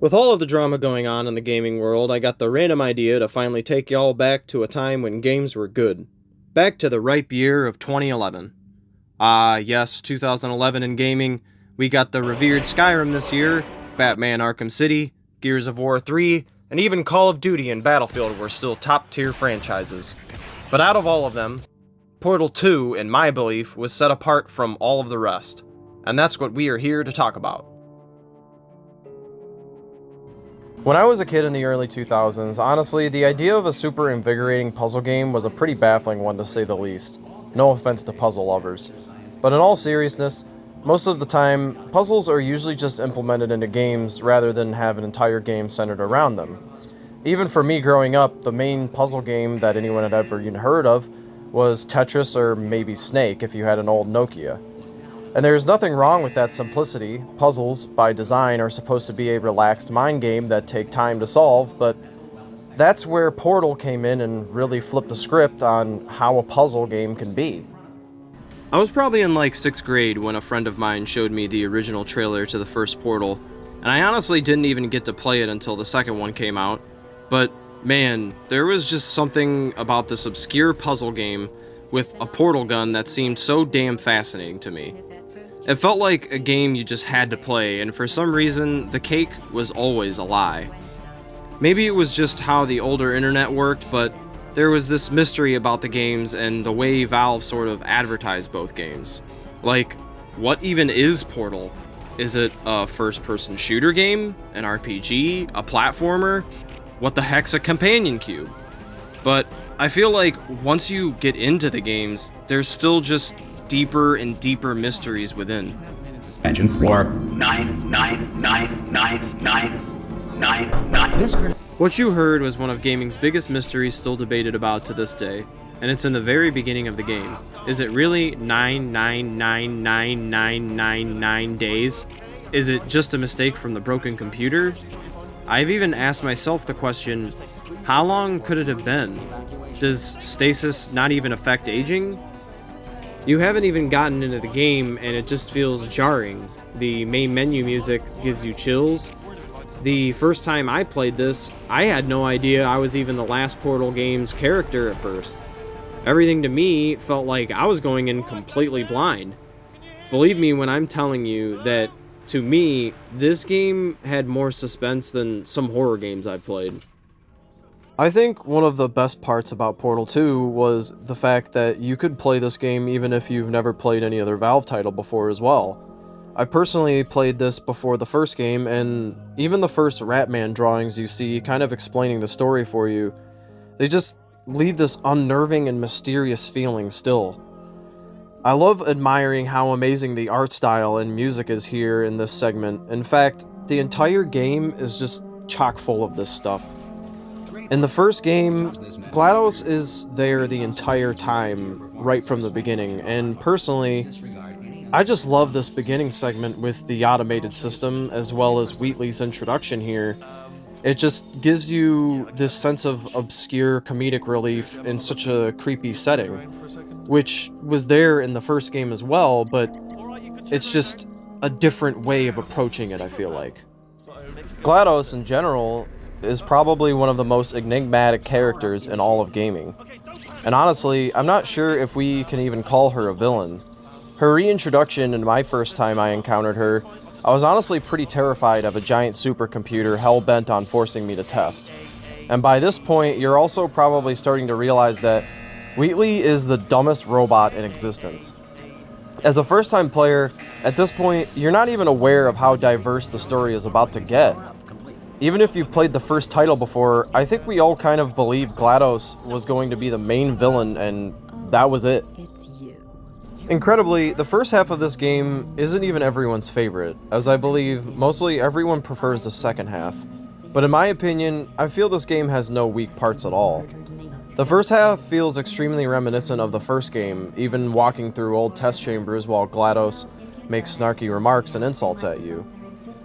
With all of the drama going on in the gaming world, I got the random idea to finally take y'all back to a time when games were good. Back to the ripe year of 2011. Yes, 2011 in gaming. We got the revered Skyrim this year, Batman Arkham City, Gears of War 3, and even Call of Duty and Battlefield were still top-tier franchises. But out of all of them, Portal 2, in my belief, was set apart from all of the rest. And that's what we are here to talk about. When I was a kid in the early 2000s, honestly, the idea of a super invigorating puzzle game was a pretty baffling one to say the least. No offense to puzzle lovers. But in all seriousness, most of the time, puzzles are usually just implemented into games rather than have an entire game centered around them. Even for me growing up, the main puzzle game that anyone had ever even heard of was Tetris or maybe Snake if you had an old Nokia. And there's nothing wrong with that simplicity. Puzzles, by design, are supposed to be a relaxed mind game that take time to solve, but that's where Portal came in and really flipped the script on how a puzzle game can be. I was probably in like 6th grade when a friend of mine showed me the original trailer to the first Portal, and I honestly didn't even get to play it until the second one came out, but man, there was just something about this obscure puzzle game with a portal gun that seemed so damn fascinating to me. It felt like a game you just had to play, and for some reason, the cake was always a lie. Maybe it was just how the older internet worked, but there was this mystery about the games and the way Valve sort of advertised both games. Like, what even is Portal? Is it a first-person shooter game? An RPG? A platformer? What the heck's a companion cube? But I feel like once you get into the games, there's still just deeper and deeper mysteries within. Engine 4999999. What you heard was one of gaming's biggest mysteries still debated about to this day, and it's in the very beginning of the game. Is it really 9999999 days? Is it just a mistake from the broken computer? I've even asked myself the question, how long could it have been? Does stasis not even affect aging? You haven't even gotten into the game and it just feels jarring. The main menu music gives you chills. The first time I played this, I had no idea I was even the last Portal game's character at first. Everything to me felt like I was going in completely blind. Believe me when I'm telling you that, to me, this game had more suspense than some horror games I've played. I think one of the best parts about Portal 2 was the fact that you could play this game even if you've never played any other Valve title before as well. I personally played this before the first game, and even the first Ratman drawings you see kind of explaining the story for you, they just leave this unnerving and mysterious feeling still. I love admiring how amazing the art style and music is here in this segment. In fact, the entire game is just chock full of this stuff. In the first game, GLaDOS is there the entire time, right from the beginning, and personally, I just love this beginning segment with the automated system, as well as Wheatley's introduction here. It just gives you this sense of obscure comedic relief in such a creepy setting, which was there in the first game as well, but it's just a different way of approaching it, I feel like. GLaDOS, in general, is probably one of the most enigmatic characters in all of gaming. And honestly, I'm not sure if we can even call her a villain. Her reintroduction in my first time I encountered her, I was honestly pretty terrified of a giant supercomputer hell-bent on forcing me to test. And by this point, you're also probably starting to realize that Wheatley is the dumbest robot in existence. As a first-time player, at this point, you're not even aware of how diverse the story is about to get. Even if you've played the first title before, I think we all kind of believed GLaDOS was going to be the main villain, and that was it. Incredibly, the first half of this game isn't even everyone's favorite, as I believe mostly everyone prefers the second half. But in my opinion, I feel this game has no weak parts at all. The first half feels extremely reminiscent of the first game, even walking through old test chambers while GLaDOS makes snarky remarks and insults at you.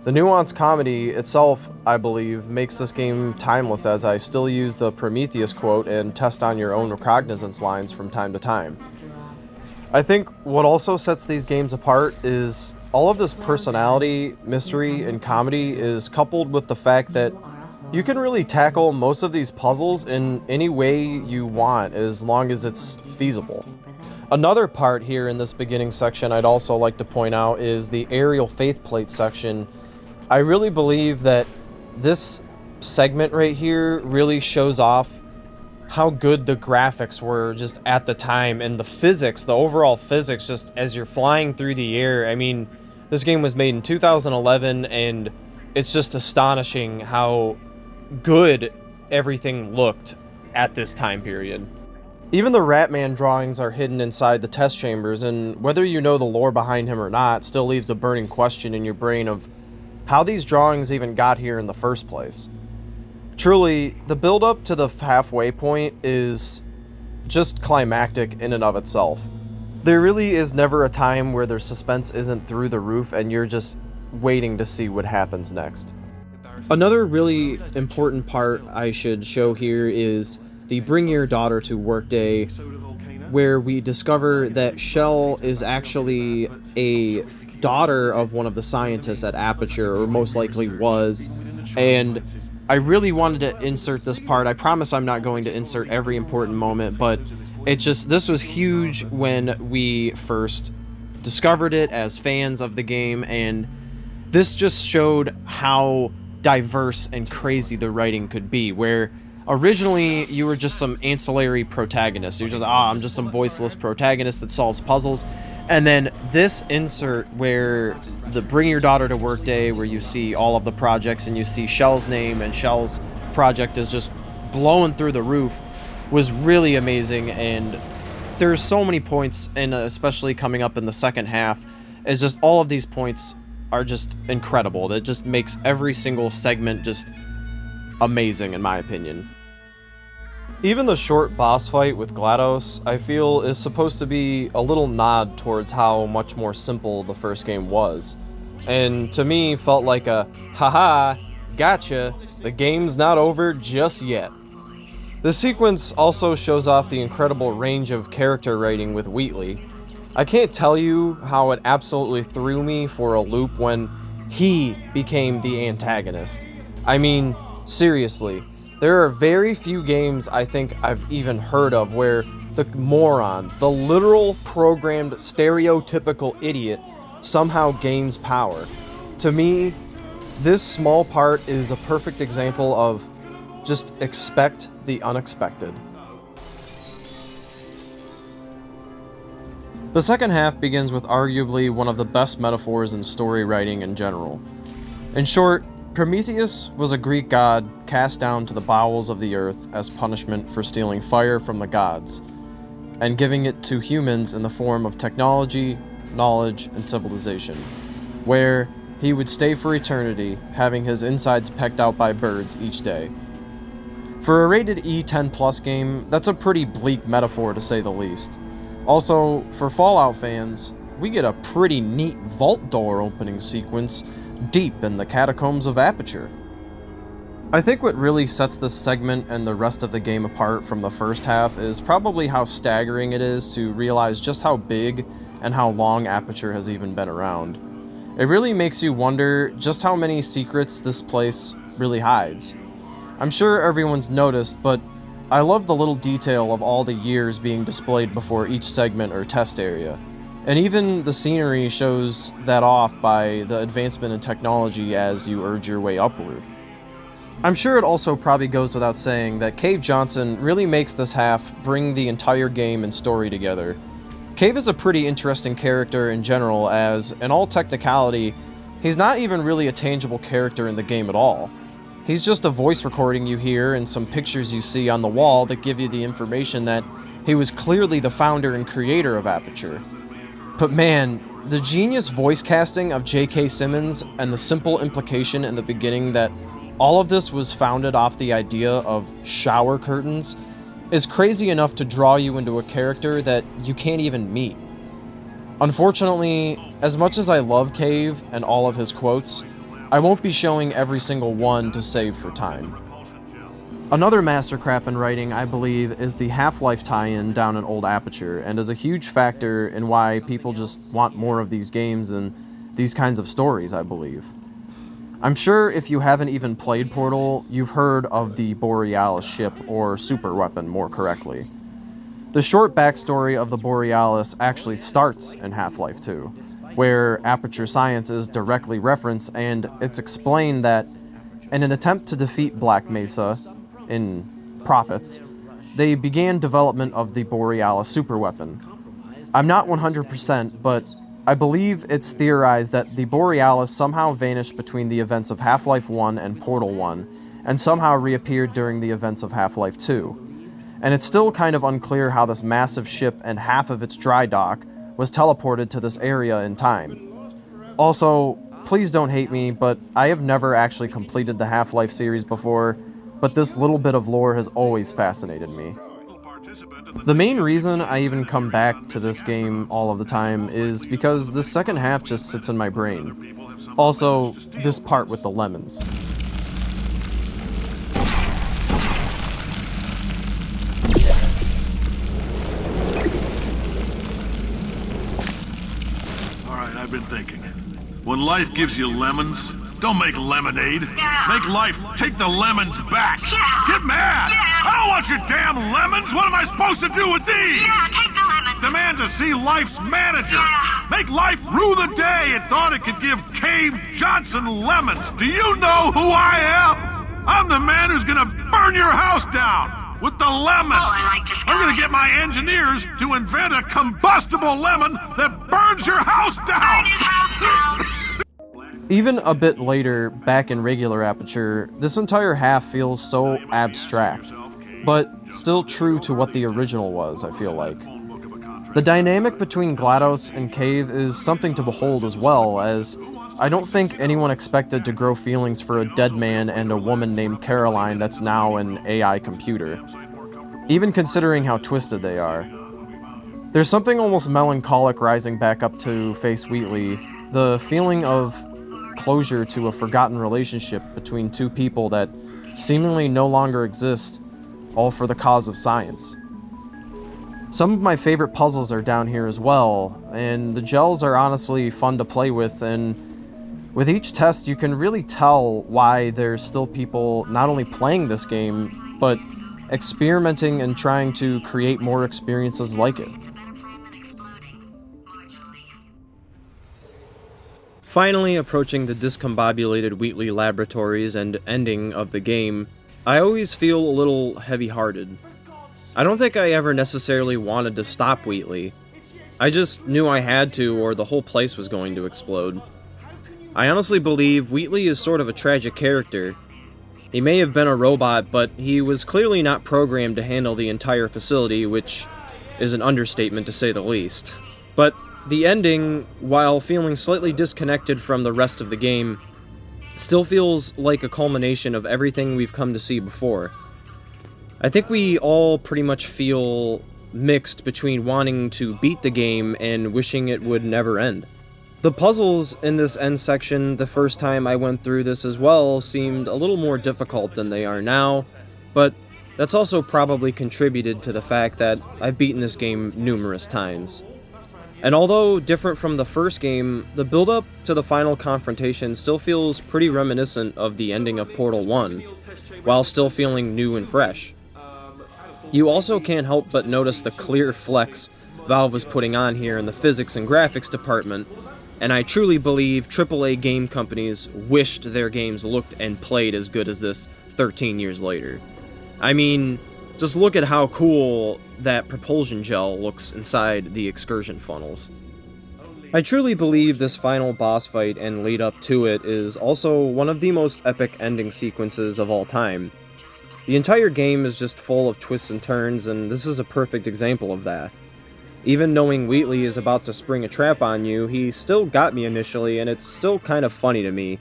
The nuanced comedy itself, I believe, makes this game timeless, as I still use the Prometheus quote and test on your own recognizance lines from time to time. I think what also sets these games apart is all of this personality, mystery, and comedy is coupled with the fact that you can really tackle most of these puzzles in any way you want as long as it's feasible. Another part here in this beginning section I'd also like to point out is the aerial faithplate section. I really believe that this segment right here really shows off how good the graphics were just at the time, and the physics, the overall physics, just as you're flying through the air. I mean, this game was made in 2011, and it's just astonishing how good everything looked at this time period. Even the Ratman drawings are hidden inside the test chambers, and whether you know the lore behind him or not still leaves a burning question in your brain of how these drawings even got here in the first place. Truly, the build-up to the halfway point is just climactic in and of itself. There really is never a time where their suspense isn't through the roof and you're just waiting to see what happens next. Another really important part I should show here is the Bring Your Daughter to Work Day, where we discover that Shell is actually a daughter of one of the scientists at Aperture, or most likely was, and I really wanted to insert this part. I promise I'm not going to insert every important moment, but this was huge when we first discovered it as fans of the game, and this just showed how diverse and crazy the writing could be, where originally you were just some ancillary protagonist. You're just, I'm just some voiceless protagonist that solves puzzles. And then this insert where the Bring Your Daughter to Work Day, where you see all of the projects and you see Shell's name and Shell's project is just blowing through the roof, was really amazing. And there's so many points, and especially coming up in the second half, is just all of these points are just incredible. That just makes every single segment just amazing, in my opinion. Even the short boss fight with GLaDOS, I feel, is supposed to be a little nod towards how much more simple the first game was. And to me, felt like a, haha, gotcha, the game's not over just yet. The sequence also shows off the incredible range of character writing with Wheatley. I can't tell you how it absolutely threw me for a loop when he became the antagonist. I mean, seriously. There are very few games I think I've even heard of where the moron, the literal programmed stereotypical idiot, somehow gains power. To me, this small part is a perfect example of just expect the unexpected. The second half begins with arguably one of the best metaphors in story writing in general. In short, Prometheus was a Greek god cast down to the bowels of the earth as punishment for stealing fire from the gods, and giving it to humans in the form of technology, knowledge, and civilization, where he would stay for eternity, having his insides pecked out by birds each day. For a rated E10+ game, that's a pretty bleak metaphor to say the least. Also, for Fallout fans, we get a pretty neat vault door opening sequence deep in the catacombs of Aperture. I think what really sets this segment and the rest of the game apart from the first half is probably how staggering it is to realize just how big and how long Aperture has even been around. It really makes you wonder just how many secrets this place really hides. I'm sure everyone's noticed, but I love the little detail of all the years being displayed before each segment or test area. And even the scenery shows that off by the advancement in technology as you urge your way upward. I'm sure it also probably goes without saying that Cave Johnson really makes this half bring the entire game and story together. Cave is a pretty interesting character in general, as, in all technicality, he's not even really a tangible character in the game at all. He's just a voice recording you hear and some pictures you see on the wall that give you the information that he was clearly the founder and creator of Aperture. But man, the genius voice casting of J.K. Simmons and the simple implication in the beginning that all of this was founded off the idea of shower curtains is crazy enough to draw you into a character that you can't even meet. Unfortunately, as much as I love Cave and all of his quotes, I won't be showing every single one to save for time. Another mastercraft in writing, I believe, is the Half-Life tie-in down in Old Aperture, and is a huge factor in why people just want more of these games, and these kinds of stories, I believe. I'm sure if you haven't even played Portal, you've heard of the Borealis ship, or super weapon more correctly. The short backstory of the Borealis actually starts in Half-Life 2, where Aperture Science is directly referenced, and it's explained that in an attempt to defeat Black Mesa in Prophets, they began development of the Borealis superweapon. I'm not 100%, but I believe it's theorized that the Borealis somehow vanished between the events of Half-Life 1 and Portal 1, and somehow reappeared during the events of Half-Life 2. And it's still kind of unclear how this massive ship and half of its dry dock was teleported to this area in time. Also, please don't hate me, but I have never actually completed the Half-Life series before, but this little bit of lore has always fascinated me. The main reason I even come back to this game all of the time is because the second half just sits in my brain. Also, this part with the lemons. Alright, I've been thinking. When life gives you lemons, don't make lemonade. Yeah. Make life take the lemons back. Yeah. Get mad! Yeah. I don't want your damn lemons! What am I supposed to do with these? Yeah, take the lemons. Demand to see life's manager. Yeah. Make life rue the day it thought it could give Cave Johnson lemons. Do you know who I am? I'm the man who's gonna burn your house down with the lemon. Oh, I like this guy. I'm gonna get my engineers to invent a combustible lemon that burns your house down. Burn his house down. Even a bit later, back in regular Aperture, this entire half feels so abstract, but still true to what the original was, I feel like. The dynamic between GLaDOS and Cave is something to behold as well, as I don't think anyone expected to grow feelings for a dead man and a woman named Caroline that's now an AI computer, even considering how twisted they are. There's something almost melancholic rising back up to face Wheatley, the feeling of closure to a forgotten relationship between two people that seemingly no longer exist, all for the cause of science. Some of my favorite puzzles are down here as well, and the gels are honestly fun to play with, and with each test you can really tell why there's still people not only playing this game, but experimenting and trying to create more experiences like it. Finally approaching the discombobulated Wheatley Laboratories and ending of the game, I always feel a little heavy-hearted. I don't think I ever necessarily wanted to stop Wheatley. I just knew I had to, or the whole place was going to explode. I honestly believe Wheatley is sort of a tragic character. He may have been a robot, but he was clearly not programmed to handle the entire facility, which is an understatement to say the least. But the ending, while feeling slightly disconnected from the rest of the game, still feels like a culmination of everything we've come to see before. I think we all pretty much feel mixed between wanting to beat the game and wishing it would never end. The puzzles in this end section, the first time I went through this as well, seemed a little more difficult than they are now, but that's also probably contributed to the fact that I've beaten this game numerous times. And although different from the first game, the build-up to the final confrontation still feels pretty reminiscent of the ending of Portal 1, while still feeling new and fresh. You also can't help but notice the clear flex Valve was putting on here in the physics and graphics department, and I truly believe AAA game companies wished their games looked and played as good as this 13 years later. I mean, just look at how cool that propulsion gel looks inside the excursion funnels. I truly believe this final boss fight and lead up to it is also one of the most epic ending sequences of all time. The entire game is just full of twists and turns, and this is a perfect example of that. Even knowing Wheatley is about to spring a trap on you, he still got me initially, and it's still kind of funny to me.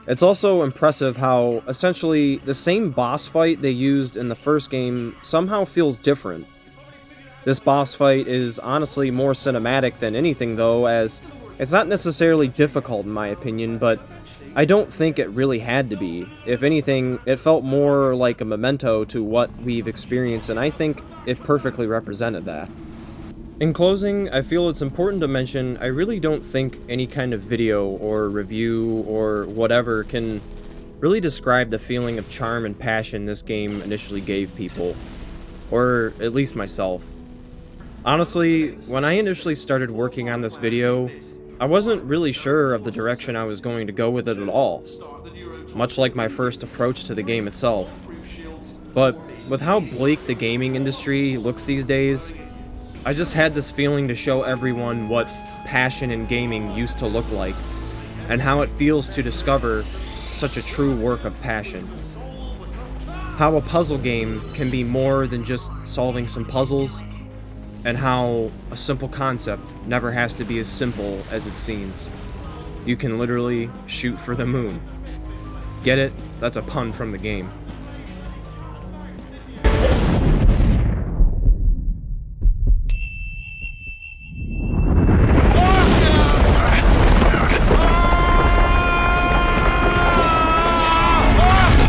It's also impressive how, essentially, the same boss fight they used in the first game somehow feels different. This boss fight is honestly more cinematic than anything though, as it's not necessarily difficult in my opinion, but I don't think it really had to be. If anything, it felt more like a memento to what we've experienced, and I think it perfectly represented that. In closing, I feel it's important to mention I really don't think any kind of video or review or whatever can really describe the feeling of charm and passion this game initially gave people, or at least myself. Honestly, when I initially started working on this video, I wasn't really sure of the direction I was going to go with it at all, much like my first approach to the game itself. But with how bleak the gaming industry looks these days, I just had this feeling to show everyone what passion in gaming used to look like, and how it feels to discover such a true work of passion. How a puzzle game can be more than just solving some puzzles, and how a simple concept never has to be as simple as it seems. You can literally shoot for the moon. Get it? That's a pun from the game.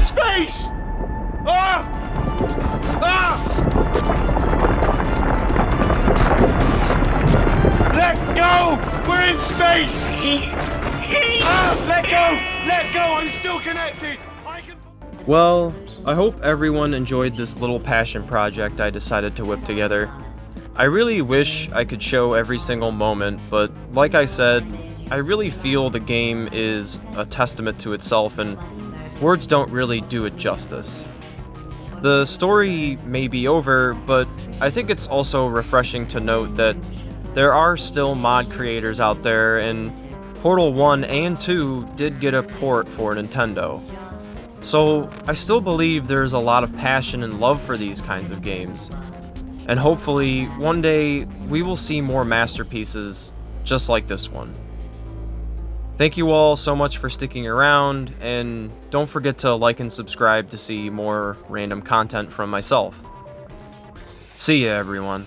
Space! Let go! We're in space! Space. Let go! Let go! I'm still connected! I can... Well, I hope everyone enjoyed this little passion project I decided to whip together. I really wish I could show every single moment, but like I said, I really feel the game is a testament to itself and words don't really do it justice. The story may be over, but I think it's also refreshing to note that there are still mod creators out there, and Portal 1 and 2 did get a port for Nintendo. So I still believe there's a lot of passion and love for these kinds of games. And hopefully, one day, we will see more masterpieces just like this one. Thank you all so much for sticking around, and don't forget to like and subscribe to see more random content from myself. See ya, everyone.